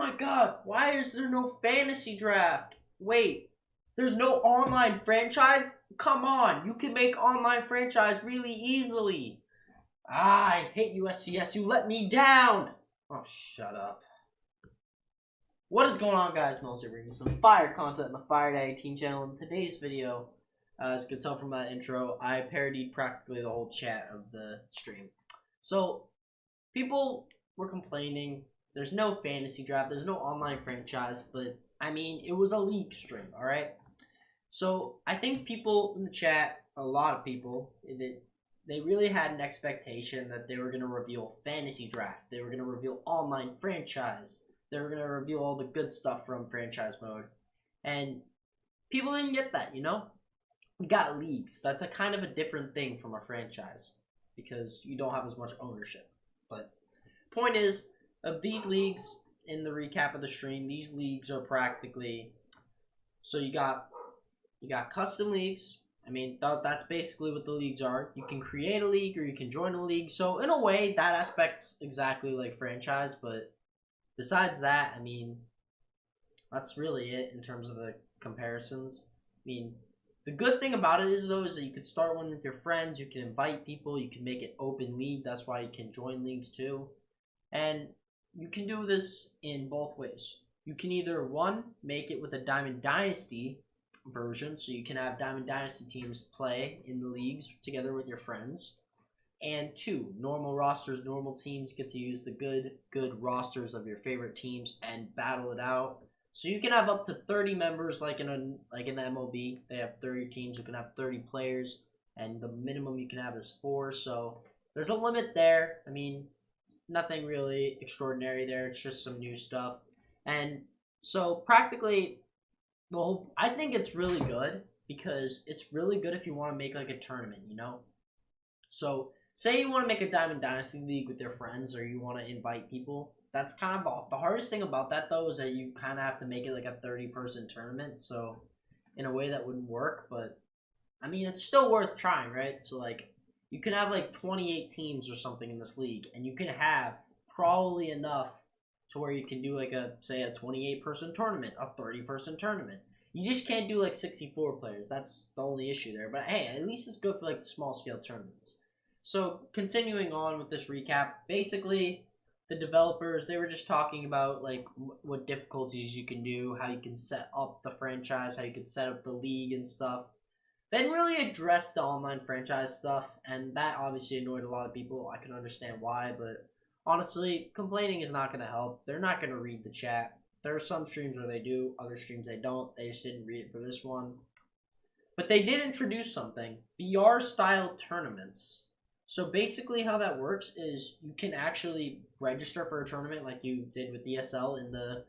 my god, why is there no fantasy draft? Wait, there's no online franchise? Come on, you can make online franchise really easily. I hate USCS, you let me down. Oh, shut up. What is going on, guys? Mel's here bringing some fire content in the Fire Day 18 channel. In today's video, as you can tell from my intro, I parodied practically the whole chat of the stream. So, people were complaining, there's no fantasy draft, there's no online franchise, but, I mean, it was a league stream, alright? So, I think people in the chat, a lot of people, they really had an expectation that they were going to reveal fantasy draft, they were going to reveal online franchise, they were going to reveal all the good stuff from franchise mode, and people didn't get that, you know? We got leagues. That's a kind of a different thing from a franchise, because you don't have as much ownership. But point is, of these leagues, in the recap of the stream, these leagues are practically, so you got custom leagues. I mean, that's basically what the leagues are. You can create a league or you can join a league. So in a way, that aspect's exactly like franchise. But besides that, I mean, that's really it in terms of the comparisons. I mean, the good thing about it is, though, is that you can start one with your friends. You can invite people. You can make it open league. That's why you can join leagues too. And you can do this in both ways. You can either, one, make it with a Diamond Dynasty version, so you can have Diamond Dynasty teams play in the leagues together with your friends, and two, normal rosters, normal teams get to use the good rosters of your favorite teams and battle it out. So you can have up to 30 members, like in the MLB, they have 30 teams. You can have 30 players, and the minimum you can have is 4. So there's a limit there. I mean, nothing really extraordinary there. It's just some new stuff, and so practically I think it's really good, because it's really good if you want to make like a tournament, you know? So, say you want to make a Diamond Dynasty League with your friends, or you want to invite people. That's kind of the hardest thing about that, though, is that you kind of have to make it like a 30-person tournament. So, in a way, that wouldn't work, but I mean, it's still worth trying, right? So, like, you can have like 28 teams or something in this league, and you can have probably enough to where you can do like say a 28-person tournament, a 30-person tournament. You just can't do like 64 players. That's the only issue there. But hey, at least it's good for like the small scale tournaments. So continuing on with this recap, basically the developers, they were just talking about like what difficulties you can do, how you can set up the franchise, how you can set up the league and stuff. They didn't really address the online franchise stuff, and that obviously annoyed a lot of people. I can understand why, but honestly, complaining is not going to help. They're not going to read the chat. There are some streams where they do, other streams they don't. They just didn't read it for this one. But they did introduce something, VR-style tournaments. So basically how that works is you can actually register for a tournament like you did with DSL in the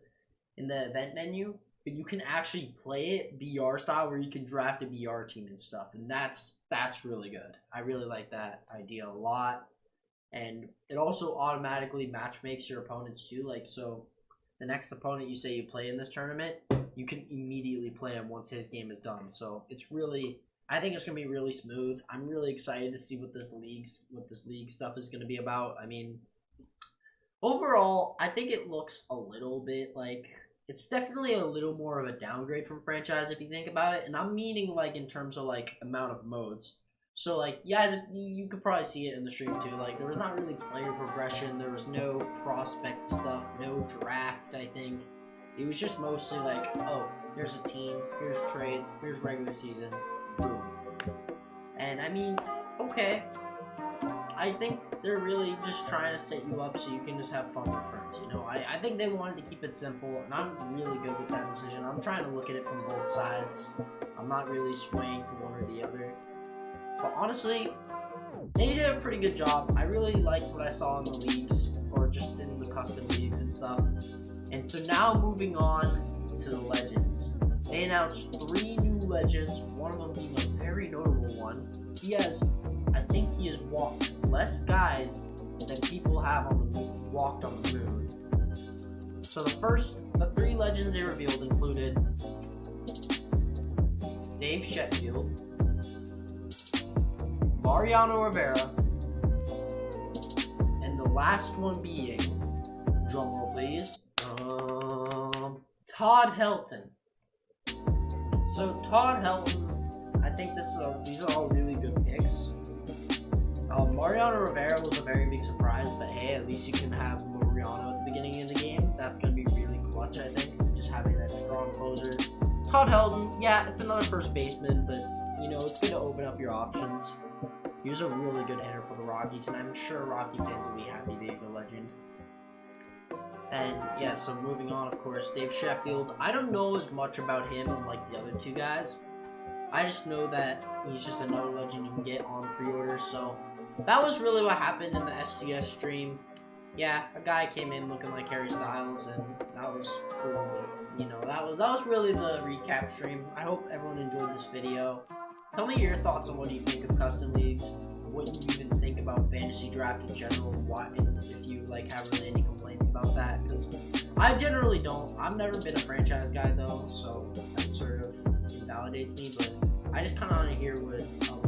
event menu, but you can actually play it VR style, where you can draft a VR team and stuff, and that's really good. I really like that idea a lot. And it also automatically match makes your opponents too. Like, so the next opponent you say you play in this tournament, you can immediately play him once his game is done. So it's really, I think it's gonna be really smooth. I'm really excited to see what this league stuff is gonna be about. I mean, overall, I think it looks a little bit like, it's definitely a little more of a downgrade from franchise if you think about it. And I'm meaning like in terms of like amount of modes. So, like, yeah, you could probably see it in the stream, too. Like, there was not really player progression. There was no prospect stuff, no draft, I think. It was just mostly like, oh, here's a team, here's trades, here's regular season, boom. And, I mean, okay. I think they're really just trying to set you up so you can just have fun with friends, you know? I think they wanted to keep it simple, and I'm really good with that decision. I'm trying to look at it from both sides. I'm not really swaying to one or the other. But honestly, they did a pretty good job. I really liked what I saw in the leagues, or just in the custom leagues and stuff. And so now moving on to the legends. They announced 3 new legends, one of them being a very notable one. I think he has walked less guys than people have walked on the moon. So the 3 legends they revealed included Dave Sheffield, Mariano Rivera, and the last one being, drumroll please, Todd Helton. So Todd Helton, I think these are all really good picks. Mariano Rivera was a very big surprise, but hey, at least you can have Mariano at the beginning of the game. That's going to be really clutch, I think, just having that strong closer. Todd Helton, yeah, it's another first baseman, but, you know, it's going to open up your options. He was a really good hitter for the Rockies, and I'm sure Rocky fans will be happy that he's a legend. And, yeah, so moving on, of course, Dave Sheffield. I don't know as much about him like the other two guys. I just know that he's just another legend you can get on pre-order, so that was really what happened in the SGS stream. Yeah, a guy came in looking like Harry Styles, and that was cool, but, you know, that was really the recap stream. I hope everyone enjoyed this video. Tell me your thoughts on what you think of custom leagues, what you even think about fantasy draft in general, and if you like have really any complaints about that, because I generally don't. I've never been a franchise guy though, so that sort of invalidates me, but I just kind of want to hear what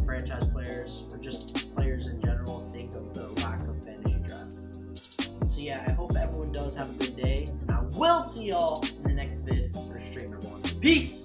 franchise players or just players in general think of the lack of fantasy draft. So yeah, I hope everyone does have a good day, and I will see y'all in the next vid for Streamer 1. Peace!